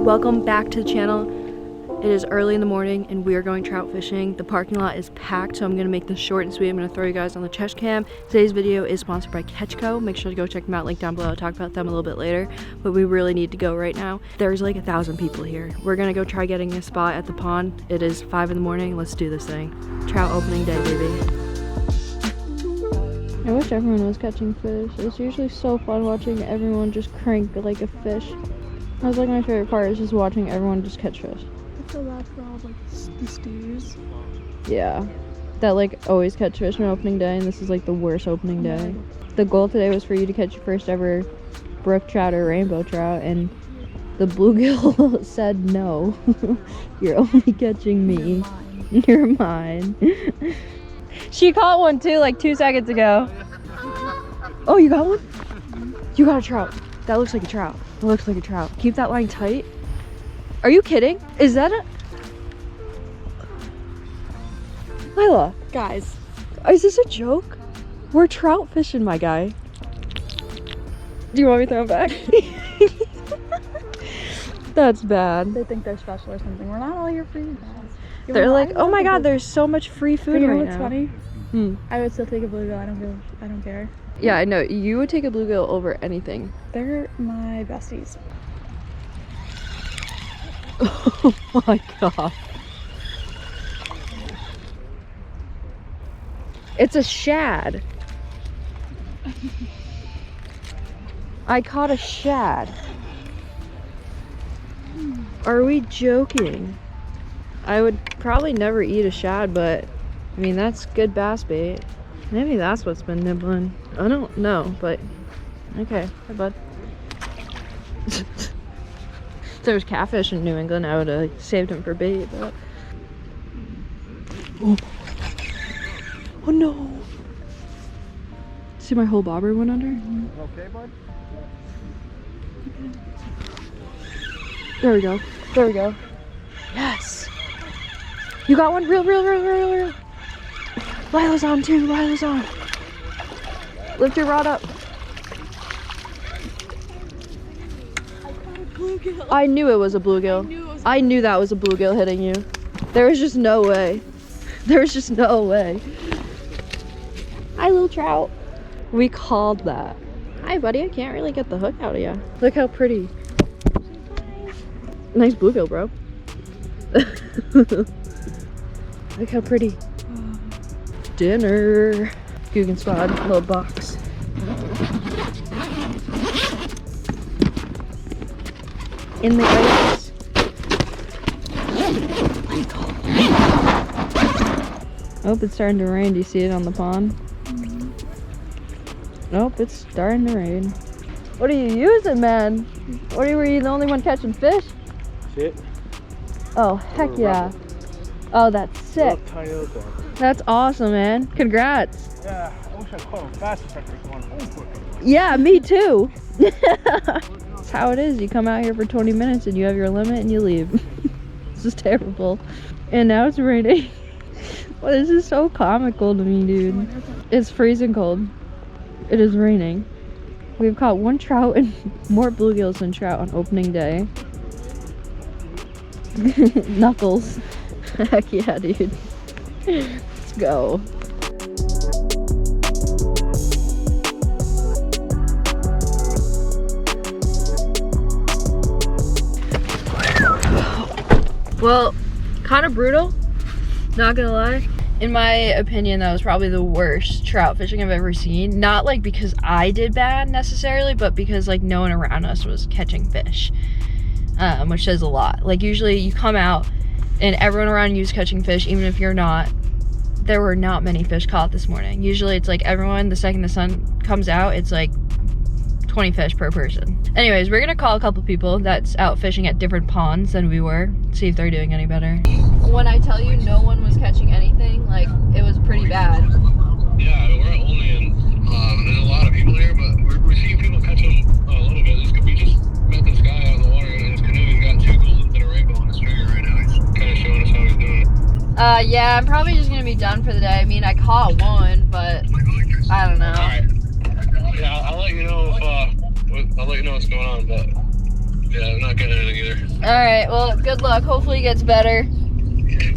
Welcome back to the channel. It is early in the morning and we are going trout fishing. The parking lot is packed, so I'm gonna make this short and sweet. I'm gonna throw you guys on the chest cam. Today's video is sponsored by Catchco. Make sure to go check them out, link down below. I'll talk about them a little bit later, but we really need to go right now. There's like 1,000 people here. We're gonna go try getting a spot at the pond. It is 5 in the morning. Let's do this thing. Trout opening day, baby. I wish everyone was catching fish. It's usually so fun watching everyone just crank like a fish. That's like my favorite part, is just watching everyone just catch fish. I feel bad for all like the steers. Yeah, that like always catch fish on opening day, and this is like the worst opening day. The goal today was for you to catch your first ever brook trout or rainbow trout, and the bluegill said no. You're only catching me. You're mine. She caught one too like 2 seconds ago. Oh, you got one? You got a trout. That looks like a trout. It looks like a trout. Keep that line tight. Are you kidding? Is that a... Lila. Guys. Is this a joke? We're trout fishing, my guy. Do you want me to throw him back? That's bad. They think they're special or something. We're not all your free guys. They're like, oh my god, there's so much free food right now. Funny? Hmm. I would still take a bluegill. I don't care. Yeah, I know. You would take a bluegill over anything. They're my besties. Oh my god. It's a shad. I caught a shad. Are we joking? I would probably never eat a shad, but I mean, that's good bass bait. Maybe that's what's been nibbling. I don't know, but okay. Hi, bud. If there was catfish in New England, I would have saved him for bait, but... Oh, oh no! See, my whole bobber went under? Okay, bud? There we go. There we go. Yes! You got one? Real. Lila's on too. Lila's on. Lift your rod up. I knew it was a bluegill. I knew that was a bluegill hitting you. There was just no way. There was just no way. Hi, little trout. We called that. Hi, buddy. I can't really get the hook out of you. Look how pretty. Nice bluegill, bro. Look how pretty. Dinner. Guggen Squad, little box. In the ice. Oh, it's starting to rain. Do you see it on the pond? Nope, it's starting to rain. What are you using, man? Were you the only one catching fish? Shit. Oh, heck yeah. Oh, that's sick. That's awesome, man. Congrats. Yeah, I wish I caught him fast if I could go on home quick. Yeah, me too. That's how it is. You come out here for 20 minutes and you have your limit and you leave. This is terrible. And now it's raining. Well, this is so comical to me, dude. It's freezing cold. It is raining. We've caught one trout and more bluegills than trout on opening day. Knuckles. Heck yeah, dude. Let's go. Well, kind of brutal, not gonna lie. In my opinion, that was probably the worst trout fishing I've ever seen. Not like because I did bad necessarily, but because like no one around us was catching fish, which says a lot. Like usually you come out and everyone around you is catching fish, even if you're not. There were not many fish caught this morning. Usually it's like everyone, the second the sun comes out, it's like 20 fish per person. Anyways, we're gonna call a couple people that's out fishing at different ponds than we were, see if they're doing any better. When I tell you no one was catching anything, like it was pretty bad. Yeah, we're only in, there's a lot of people here, but we're seeing people catch them a little bit. We just met this guy out in the water and his canoe, he's got 2 goldens and a rainbow on his finger right now. He's kind of showing us how he's doing it. Yeah, I'm probably just gonna be done for the day. I mean, I caught one, but I don't know. All right. Yeah, I'll let you know if, I'll let you know what's going on, but Yeah, I'm not getting anything either. All right, well, good luck. Hopefully it gets better.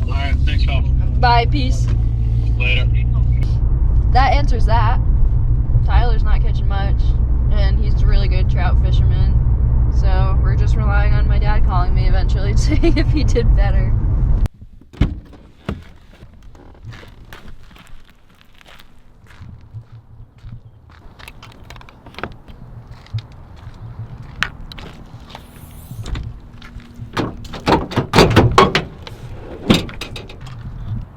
All right, thanks, pal. Bye, peace. Later. That answers that. Tyler's not catching much, and he's a really good trout fisherman. So we're just relying on my dad calling me eventually to see if he did better.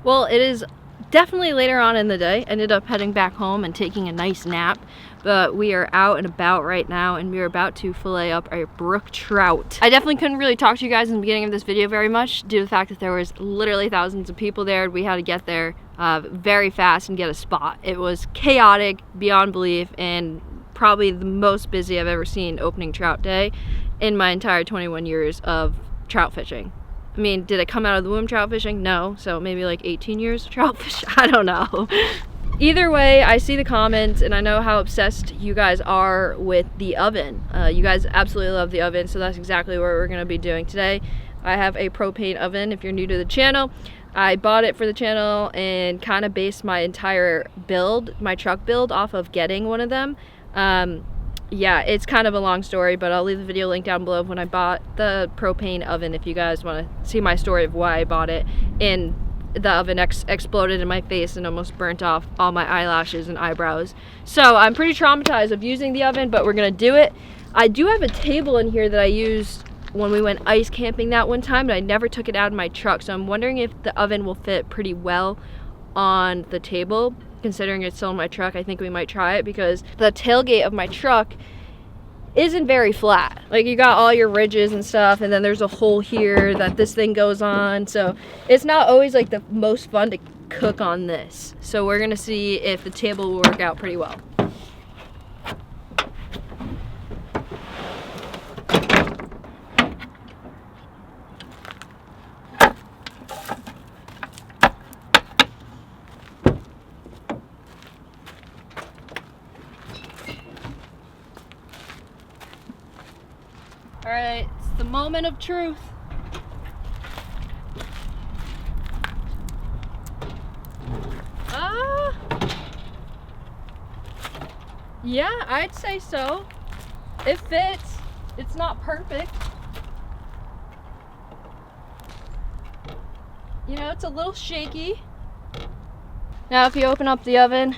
Well, it is definitely later on in the day. Ended up heading back home and taking a nice nap, but we are out and about right now, and we are about to fillet up our brook trout. I definitely couldn't really talk to you guys in the beginning of this video very much due to the fact that there was literally thousands of people there. We had to get there very fast and get a spot. It was chaotic beyond belief, and probably the most busy I've ever seen opening trout day in my entire 21 years of trout fishing. I mean, did I come out of the womb trout fishing? No. So maybe like 18 years of trout fishing? I don't know. Either way, I see the comments and I know how obsessed you guys are with the oven. You guys absolutely love the oven, so that's exactly what we're going to be doing today. I have a propane oven if you're new to the channel. I bought it for the channel and kind of based my entire build, my truck build, off of getting one of them. Yeah, it's kind of a long story, but I'll leave the video link down below when I bought the propane oven if you guys want to see my story of why I bought it. And the oven exploded in my face and almost burnt off all my eyelashes and eyebrows. So I'm pretty traumatized of using the oven, but we're gonna do it. I do have a table in here that I used when we went ice camping that one time, but I never took it out of my truck. So I'm wondering if the oven will fit pretty well on the table. Considering it's still in my truck, I think we might try it because the tailgate of my truck isn't very flat. Like, you got all your ridges and stuff, and then there's a hole here that this thing goes on, so it's not always like the most fun to cook on this. So we're gonna see if the table will work out pretty well. All right, it's the moment of truth. Yeah, I'd say so. It fits. It's not perfect. You know, it's a little shaky. Now, if you open up the oven,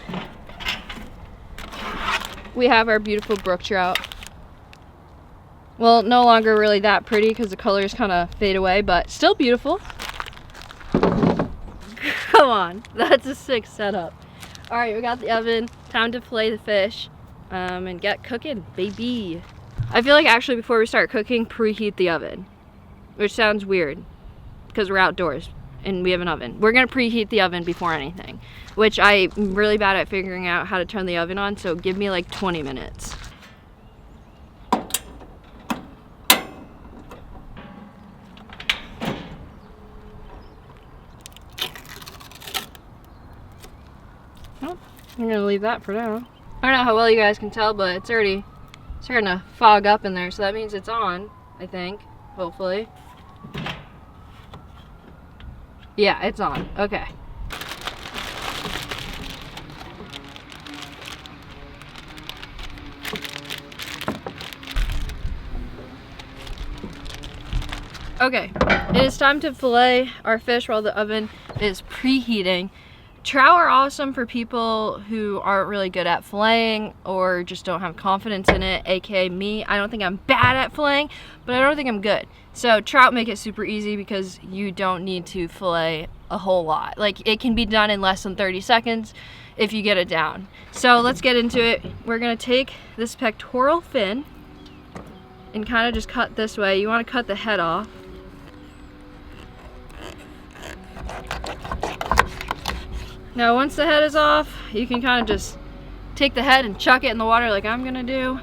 we have our beautiful brook trout. Well, no longer really that pretty because the colors kind of fade away, but still beautiful. Come on, that's a sick setup. All right, we got the oven. Time to fillet the fish and get cooking, baby. I feel like actually before we start cooking, preheat the oven, which sounds weird because we're outdoors and we have an oven. We're gonna preheat the oven before anything, which I'm really bad at figuring out how to turn the oven on, so give me like 20 minutes. I'm gonna leave that for now. I don't know how well you guys can tell, but it's already starting to fog up in there, so that means it's on, I think, hopefully. Yeah, it's on. Okay. Okay, it is time to fillet our fish while the oven is preheating. Trout are awesome for people who aren't really good at filleting or just don't have confidence in it, aka me. I don't think I'm bad at filleting, but I don't think I'm good. So trout make it super easy because you don't need to fillet a whole lot. Like, it can be done in less than 30 seconds if you get it down. So let's get into it. We're gonna take this pectoral fin and kind of just cut this way. You want to cut the head off. Now once the head is off, you can kind of just take the head and chuck it in the water like I'm gonna do.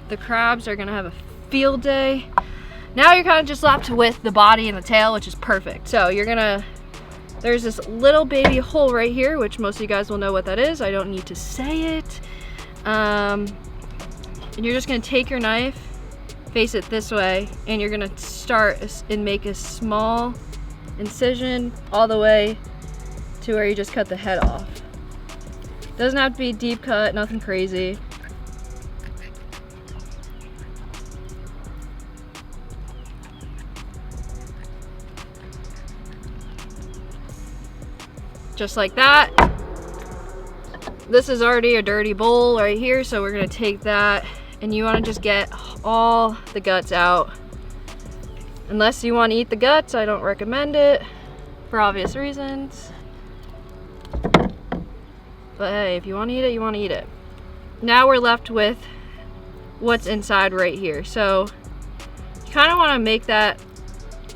The crabs are gonna have a field day. Now you're kind of just left with the body and the tail, which is perfect. So you're gonna, there's this little baby hole right here, which most of you guys will know what that is. I don't need to say it. And you're just gonna take your knife, face it this way, and you're gonna start and make a small incision all the way to where you just cut the head off. Doesn't have to be deep cut, nothing crazy. Just like that. This is already a dirty bowl right here, so we're gonna take that, and you wanna just get all the guts out. Unless you wanna eat the guts, I don't recommend it for obvious reasons. But hey, if you wanna eat it, you wanna eat it. Now we're left with what's inside right here. So you kinda wanna make that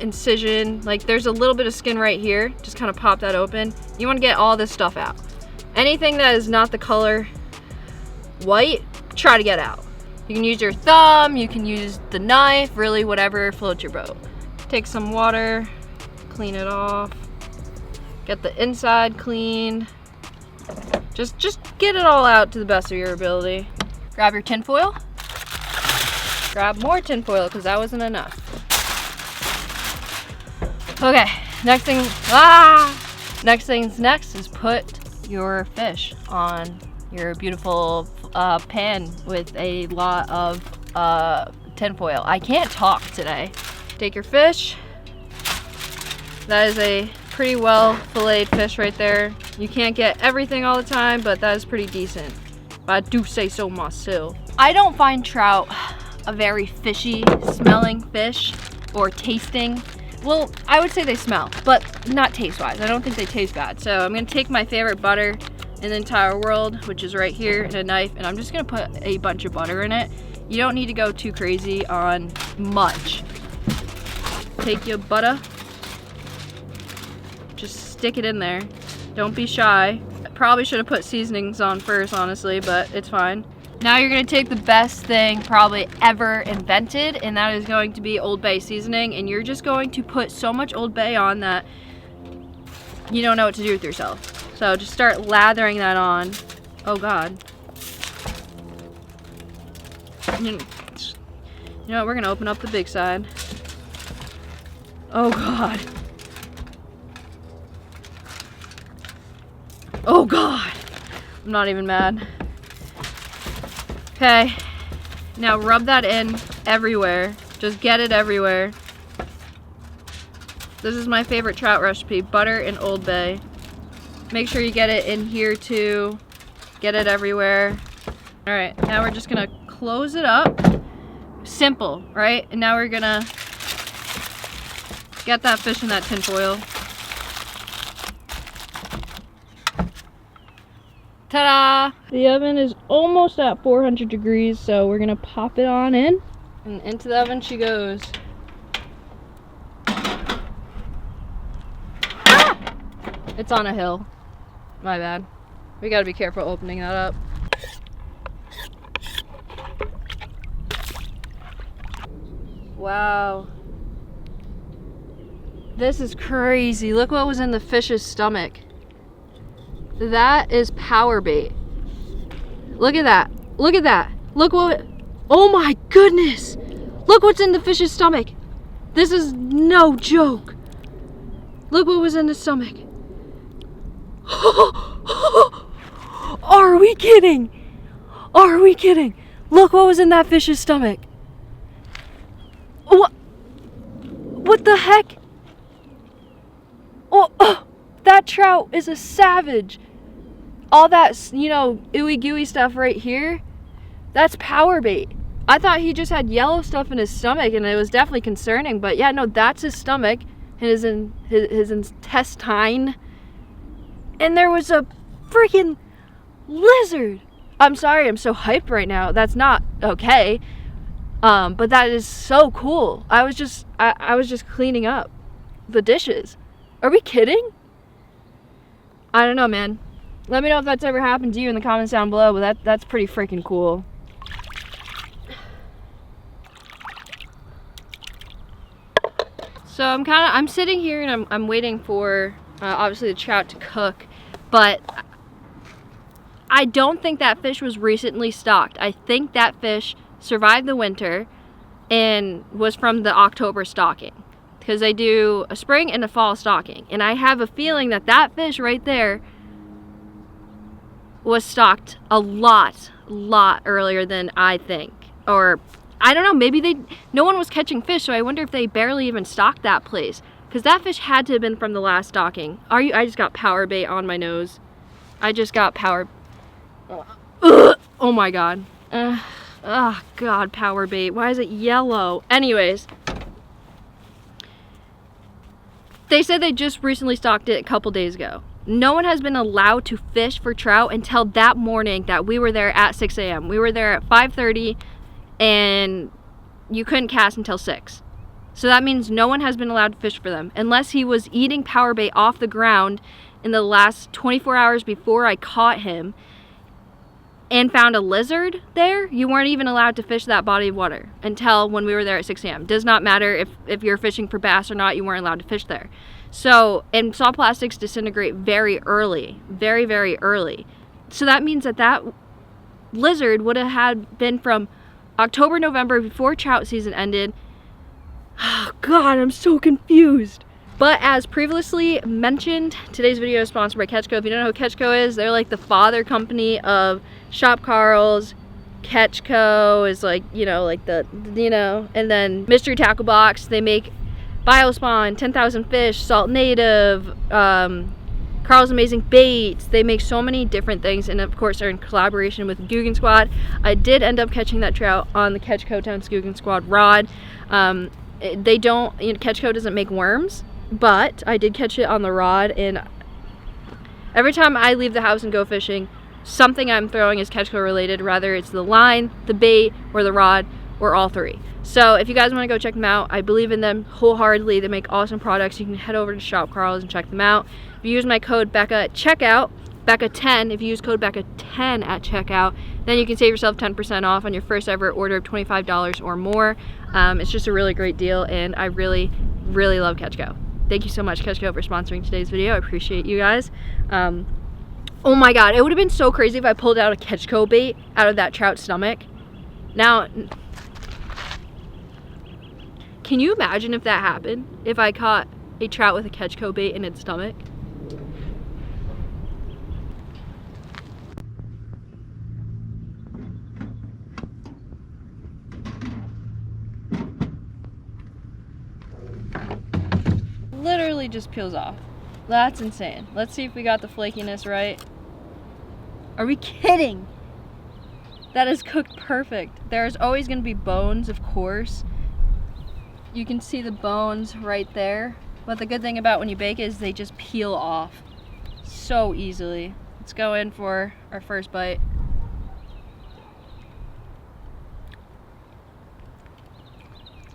incision, like there's a little bit of skin right here, just kind of pop that open. You want to get all this stuff out. Anything that is not the color white, try to get out. You can use your thumb, you can use the knife, really whatever floats your boat. Take some water, clean it off, get the inside clean. Just get it all out to the best of your ability. Grab your tin foil, grab more tin foil because that wasn't enough. Okay, next thing's next is put your fish on your beautiful pan with a lot of tin foil. I can't talk today. Take your fish. That is a pretty well filleted fish right there. You can't get everything all the time, but that is pretty decent. But I do say so myself. I don't find trout a very fishy smelling fish or tasting. Well, I would say they smell, but not taste-wise. I don't think they taste bad. So I'm gonna take my favorite butter in the entire world, which is right here, and a knife, and I'm just gonna put a bunch of butter in it. You don't need to go too crazy on much. Take your butter, just stick it in there. Don't be shy. I probably should have put seasonings on first, honestly, but it's fine. Now you're gonna take the best thing probably ever invented, and that is going to be Old Bay seasoning, and you're just going to put so much Old Bay on that you don't know what to do with yourself. So just start lathering that on. Oh God. You know what, we're gonna open up the big side. Oh God. Oh God. I'm not even mad. Okay, now rub that in everywhere. Just get it everywhere. This is my favorite trout recipe, butter and Old Bay. Make sure you get it in here too. Get it everywhere. All right, now we're just gonna close it up. Simple, right? And now we're gonna get that fish in that tin foil. Ta-da! The oven is almost at 400 degrees, so we're gonna pop it on in. And into the oven she goes. Ah! It's on a hill. My bad. We gotta be careful opening that up. Wow. This is crazy. Look what was in the fish's stomach. That is power bait. Look at that. Look at that. Look what, oh my goodness. Look what's in the fish's stomach. This is no joke. Look what was in the stomach. Are we kidding? Are we kidding? Look what was in that fish's stomach. What the heck? Oh, that trout is a savage. All that, you know, ooey gooey stuff right here, that's power bait. I thought he just had yellow stuff in his stomach, and it was definitely concerning, but yeah, no, that's his stomach, his intestine, and there was a freaking lizard. I'm sorry, I'm so hyped right now. That's not okay, but that is so cool. I was just cleaning up the dishes. Are we kidding? I don't know, man. Let me know if that's ever happened to you in the comments down below, but that's pretty freaking cool. So I'm sitting here and I'm waiting for obviously the trout to cook, but I don't think that fish was recently stocked. I think that fish survived the winter and was from the October stocking, because they do a spring and a fall stocking, and I have a feeling that that fish right there was stocked a lot earlier than I think. Or I don't know, maybe no one was catching fish, so I wonder if they barely even stocked that place, because that fish had to have been from the last stocking. I just got power bait on my nose. I just got power. Ugh, oh my god. Oh god, power bait. Why is it yellow? Anyways, they said they just recently stocked it a couple days ago. No one has been allowed to fish for trout until that morning that we were there at 6 a.m. We were there at 5:30 and you couldn't cast until 6. So that means no one has been allowed to fish for them unless he was eating power bait off the ground in the last 24 hours before I caught him and found a lizard there. You weren't even allowed to fish that body of water until when we were there at 6 a.m. Does not matter if you're fishing for bass or not, you weren't allowed to fish there. So, and soft plastics disintegrate very early, very, very early. So that means that lizard would have had been from October, November, before trout season ended. Oh god, I'm so confused. But as previously mentioned, today's video is sponsored by Catchco. If you don't know who Catchco is, they're like the father company of Shop Carl's. Catchco is like, like and then Mystery Tackle Box. They make Biospawn, 10,000 Fish, Salt Native, Carl's Amazing Baits. They make so many different things, and of course they're in collaboration with Guggen Squad. I did end up catching that trout on the Catchco Town's Guggen Squad rod. They don't, Catchco doesn't make worms, but I did catch it on the rod, and every time I leave the house and go fishing, something I'm throwing is Catchco related, whether it's the line, the bait, or the rod, or all three. So if you guys want to go check them out, I believe in them wholeheartedly. They make awesome products. You can head over to Shop Carl's and check them out. If you use my code Becca at checkout, Becca10, if you use code Becca10 at checkout, then you can save yourself 10% off on your first ever order of $25 or more. It's just a really great deal, and I really, really love Catchco. Thank you so much, Catchco, for sponsoring today's video. I appreciate you guys. Oh my god, it would have been so crazy if I pulled out a Catchco bait out of that trout's stomach. Now, can you imagine if that happened? If I caught a trout with a Catchco bait in its stomach? Literally just peels off. That's insane. Let's see if we got the flakiness right. Are we kidding? That is cooked perfect. There's always going to be bones, of course. You can see the bones right there. But the good thing about when you bake is they just peel off so easily. Let's go in for our first bite.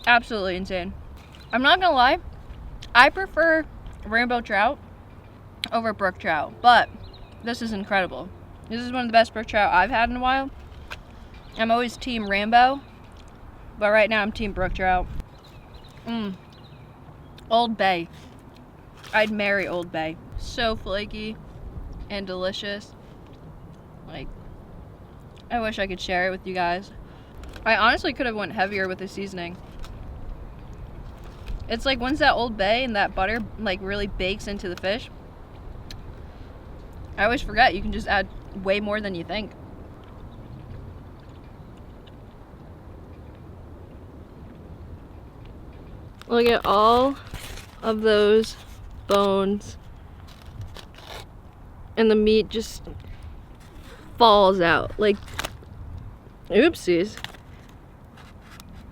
Absolutely insane. I'm not gonna lie, I prefer rainbow trout over brook trout, but this is incredible. This is one of the best brook trout I've had in a while. I'm always team rainbow, but right now I'm team brook trout. Old Bay. I'd marry Old Bay. So flaky and delicious. Like, I wish I could share it with you guys. I honestly could have went heavier with the seasoning. It's like once that Old Bay and that butter like really bakes into the fish, I always forget you can just add way more than you think. Look at all of those bones, and the meat just falls out. Like, oopsies.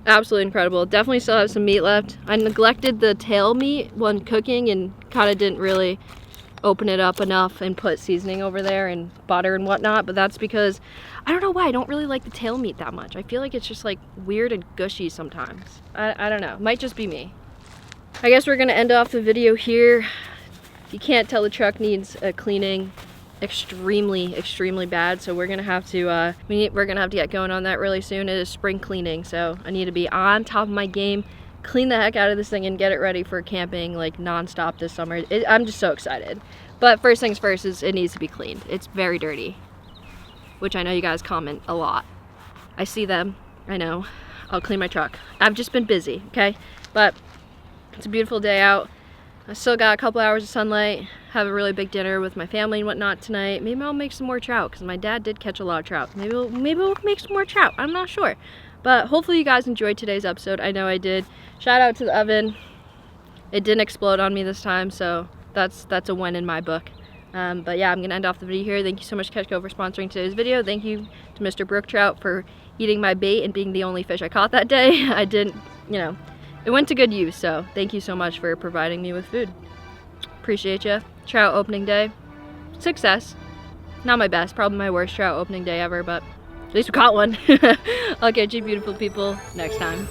Absolutely incredible. Definitely still have some meat left. I neglected the tail meat when cooking and kind of didn't really open it up enough and put seasoning over there and butter and whatnot, but that's because I don't know why I don't really like the tail meat that much. I feel like it's just like weird and gushy sometimes. I don't know, might just be me. I guess we're gonna end off the video here. You can't tell the truck needs a cleaning extremely bad, so we're gonna have to get going on that really soon. It is spring cleaning, so I need to be on top of my game, clean the heck out of this thing, and get it ready for camping like non-stop this summer. I'm just so excited. But first things first is it needs to be cleaned. It's very dirty, which I know you guys comment a lot. I see them. I know. I'll clean my truck. I've just been busy, okay? But it's a beautiful day out. I still got a couple hours of sunlight. Have a really big dinner with my family and whatnot tonight. Maybe I'll make some more trout because my dad did catch a lot of trout. Maybe we'll make some more trout. I'm not sure. But hopefully you guys enjoyed today's episode. I know I did. Shout out to the oven. It didn't explode on me this time, so that's a win in my book. But yeah, I'm gonna end off the video here. Thank you so much, Catchco, for sponsoring today's video. Thank you to Mr. Brook Trout for eating my bait and being the only fish I caught that day. I didn't, you know, it went to good use, so thank you so much for providing me with food. Appreciate you. Trout opening day, success. Not my best, probably my worst trout opening day ever, but at least we caught one. I'll catch you beautiful people next time.